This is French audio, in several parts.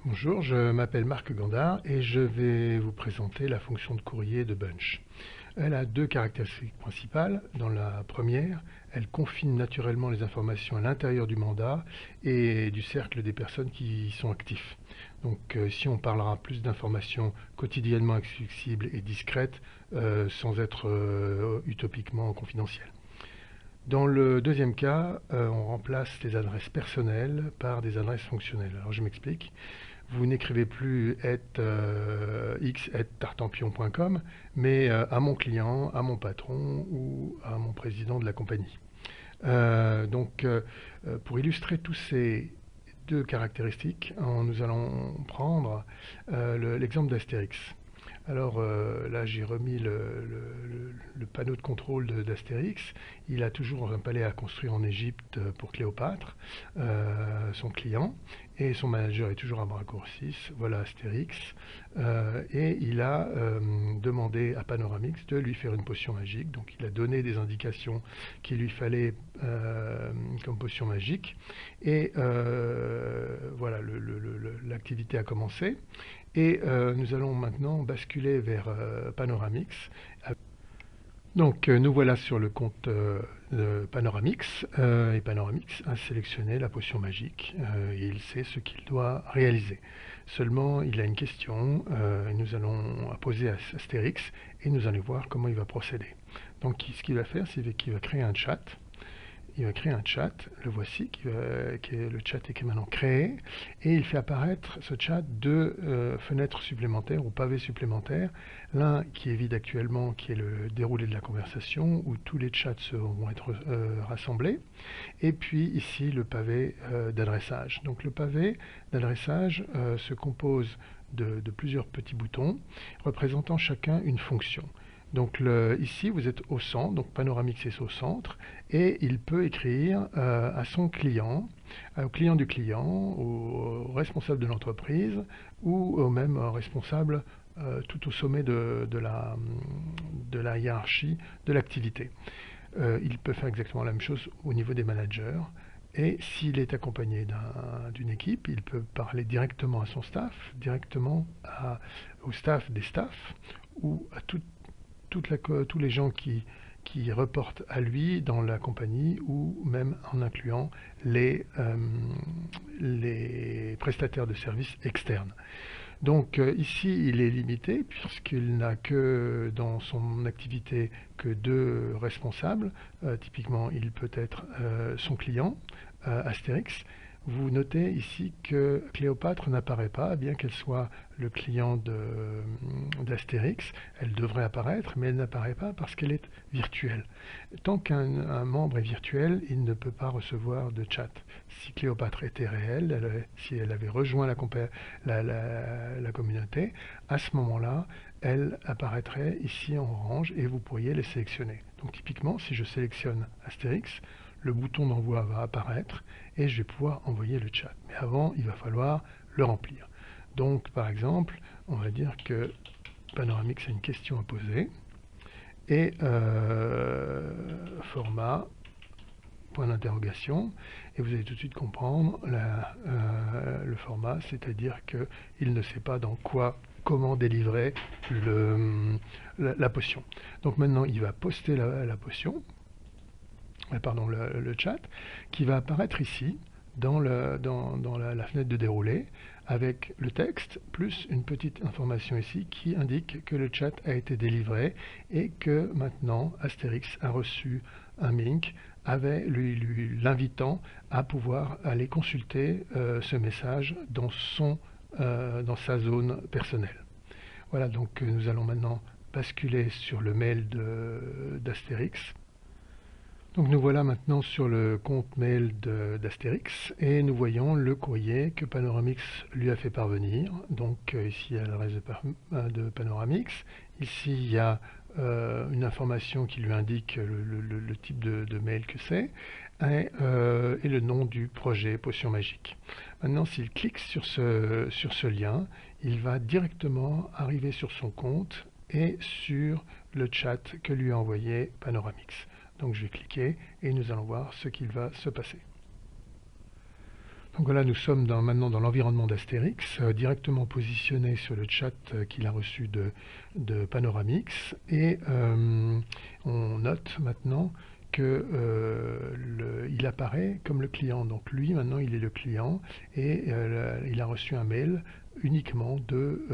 Bonjour, je m'appelle Marc Gandard et je vais vous présenter la fonction de courrier de Bunch. Elle a deux caractéristiques principales. Dans la première, elle confine naturellement les informations à l'intérieur du mandat et du cercle des personnes qui y sont actifs. Donc ici on parlera plus d'informations quotidiennement accessibles et discrètes sans être utopiquement confidentielles. Dans le deuxième cas, on remplace les adresses personnelles par des adresses fonctionnelles. Alors je m'explique. Vous n'écrivez plus x@tartampion.com, mais à mon client, à mon patron ou à mon président de la compagnie. Pour illustrer tous ces deux caractéristiques, nous allons prendre l'exemple d'Astérix. Alors là, j'ai remis le panneau de contrôle d'Astérix. Il a toujours un palais à construire en Égypte pour Cléopâtre, son client, et son manager est toujours à Bracoursis. Voilà Astérix. Et il a demandé à Panoramix de lui faire une potion magique. Donc il a donné des indications qu'il lui fallait comme potion magique. Et voilà, l'activité a commencé. Et nous allons maintenant basculer vers Panoramix. Donc nous voilà sur le compte de Panoramix et Panoramix a sélectionné la potion magique et il sait ce qu'il doit réaliser. Seulement il a une question et nous allons la poser à Astérix et nous allons voir comment il va procéder. Donc ce qu'il va faire, c'est qu'il va créer un chat. Il va créer un chat, le voici, le chat est maintenant créé, et il fait apparaître ce chat deux fenêtres supplémentaires ou pavés supplémentaires. L'un qui est vide actuellement, qui est le déroulé de la conversation, où tous les chats vont être rassemblés, et puis ici le pavé d'adressage. Donc le pavé d'adressage se compose de plusieurs petits boutons représentant chacun une fonction. Donc ici, vous êtes au centre, donc Panoramix est au centre, et il peut écrire à son client, au client du client, au responsable de l'entreprise, ou au même responsable tout au sommet de la hiérarchie de l'activité. Il peut faire exactement la même chose au niveau des managers. Et s'il est accompagné d'une équipe, il peut parler directement à son staff, directement au staff des staffs, ou à tous les gens qui reportent à lui dans la compagnie ou même en incluant les prestataires de services externes. Donc ici, il est limité puisqu'il n'a que dans son activité que deux responsables. Typiquement, il peut être son client, Astérix. Vous notez ici que Cléopâtre n'apparaît pas, bien qu'elle soit le client d'Astérix. Elle devrait apparaître, mais elle n'apparaît pas parce qu'elle est virtuelle. Tant qu'un membre est virtuel, il ne peut pas recevoir de chat. Si Cléopâtre était réelle, si elle avait rejoint la communauté, à ce moment-là, elle apparaîtrait ici en orange et vous pourriez les sélectionner. Donc typiquement, si je sélectionne Astérix, le bouton d'envoi va apparaître et je vais pouvoir envoyer le chat. Mais avant, il va falloir le remplir. Donc, par exemple, on va dire que Panoramix a une question à poser et format, point d'interrogation, et vous allez tout de suite comprendre le format, c'est-à-dire qu'il ne sait pas comment délivrer la potion. Donc maintenant, il va poster la potion, pardon, le chat, qui va apparaître ici, dans la fenêtre de déroulé, avec le texte, plus une petite information ici qui indique que le chat a été délivré et que maintenant Astérix a reçu un link l'invitant à pouvoir aller consulter ce message dans sa zone personnelle. Voilà, donc nous allons maintenant basculer sur le mail d'Astérix. Donc nous voilà maintenant sur le compte mail d'Astérix et nous voyons le courrier que Panoramix lui a fait parvenir. Donc ici il y a l'adresse de Panoramix. Ici il y a une information qui lui indique le type de mail que c'est et le nom du projet Potion Magique. Maintenant s'il clique sur ce lien, il va directement arriver sur son compte et sur le chat que lui a envoyé Panoramix. Donc je vais cliquer et nous allons voir ce qu'il va se passer. Donc voilà, nous sommes maintenant dans l'environnement d'Astérix, directement positionné sur le chat qu'il a reçu de Panoramix. Et on note maintenant que il apparaît comme le client. Donc lui, maintenant, il est le client et il a reçu un mail uniquement de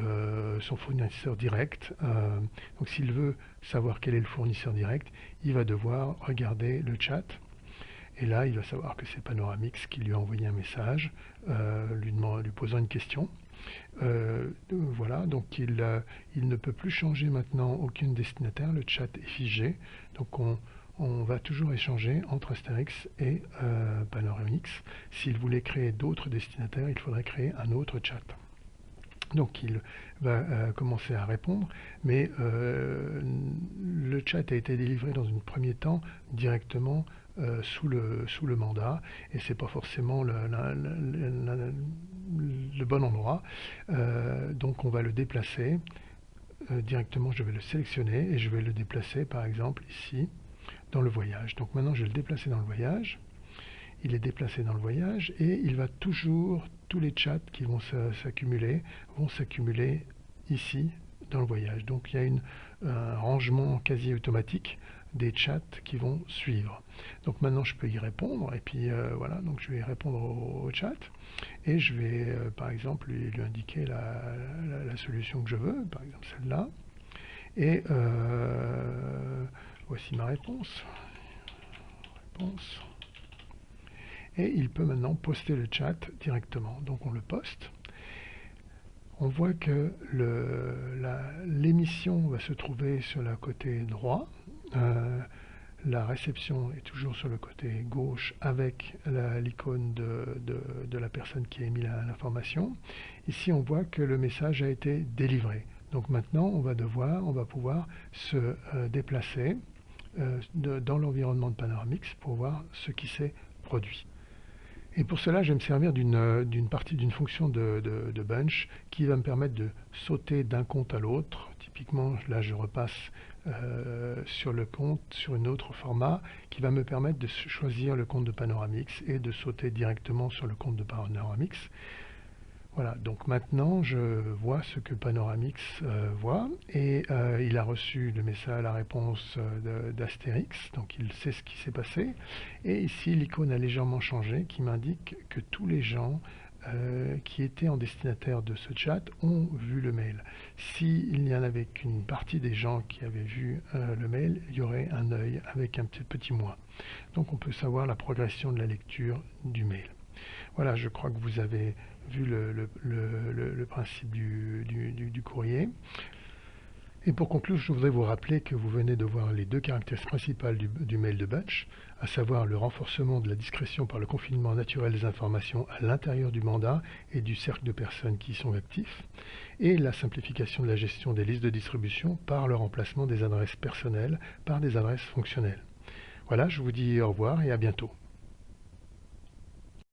son fournisseur direct. Donc s'il veut savoir quel est le fournisseur direct, il va devoir regarder le chat. Et là, il va savoir que c'est Panoramix qui lui a envoyé un message lui posant une question. Voilà, donc il ne peut plus changer maintenant aucun destinataire, le chat est figé. Donc on va toujours échanger entre Astérix et Panoramix. S'il voulait créer d'autres destinataires, il faudrait créer un autre chat. Donc il va commencer à répondre, mais le chat a été délivré dans un premier temps directement sous le mandat, et c'est pas forcément le bon endroit. Donc on va le déplacer directement. Je vais le sélectionner et je vais le déplacer par exemple ici dans le voyage. Donc maintenant je vais le déplacer dans le voyage. Il est déplacé dans le voyage et il va toujours, tous les chats qui vont s'accumuler ici dans le voyage. Donc il y a un rangement quasi automatique des chats qui vont suivre. Donc maintenant je peux y répondre et puis voilà, donc je vais répondre au chat et je vais par exemple lui indiquer la solution que je veux, par exemple celle-là, et voici ma réponse. Et il peut maintenant poster le chat directement. Donc on le poste. On voit que l'émission va se trouver sur le côté droit. La réception est toujours sur le côté gauche avec l'icône de la personne qui a émis l'information. Ici, on voit que le message a été délivré. Donc maintenant, on va pouvoir se déplacer dans l'environnement de Panoramix pour voir ce qui s'est produit. Et pour cela, je vais me servir d'une fonction de bunch qui va me permettre de sauter d'un compte à l'autre. Typiquement, là, je repasse sur le compte, sur un autre format, qui va me permettre de choisir le compte de Panoramix et de sauter directement sur le compte de Panoramix. Voilà, donc maintenant je vois ce que Panoramix voit, et il a reçu le message, la réponse d'Astérix, donc il sait ce qui s'est passé. Et ici l'icône a légèrement changé, qui m'indique que tous les gens qui étaient en destinataire de ce chat ont vu le mail. S'il n'y en avait qu'une partie des gens qui avaient vu le mail, il y aurait un œil avec un petit moins. Donc on peut savoir la progression de la lecture du mail. Voilà, je crois que vous avez vu le principe du courrier. Et pour conclure, je voudrais vous rappeler que vous venez de voir les deux caractéristiques principales du mail de batch, à savoir le renforcement de la discrétion par le confinement naturel des informations à l'intérieur du mandat et du cercle de personnes qui y sont actifs, et la simplification de la gestion des listes de distribution par le remplacement des adresses personnelles par des adresses fonctionnelles. Voilà, je vous dis au revoir et à bientôt.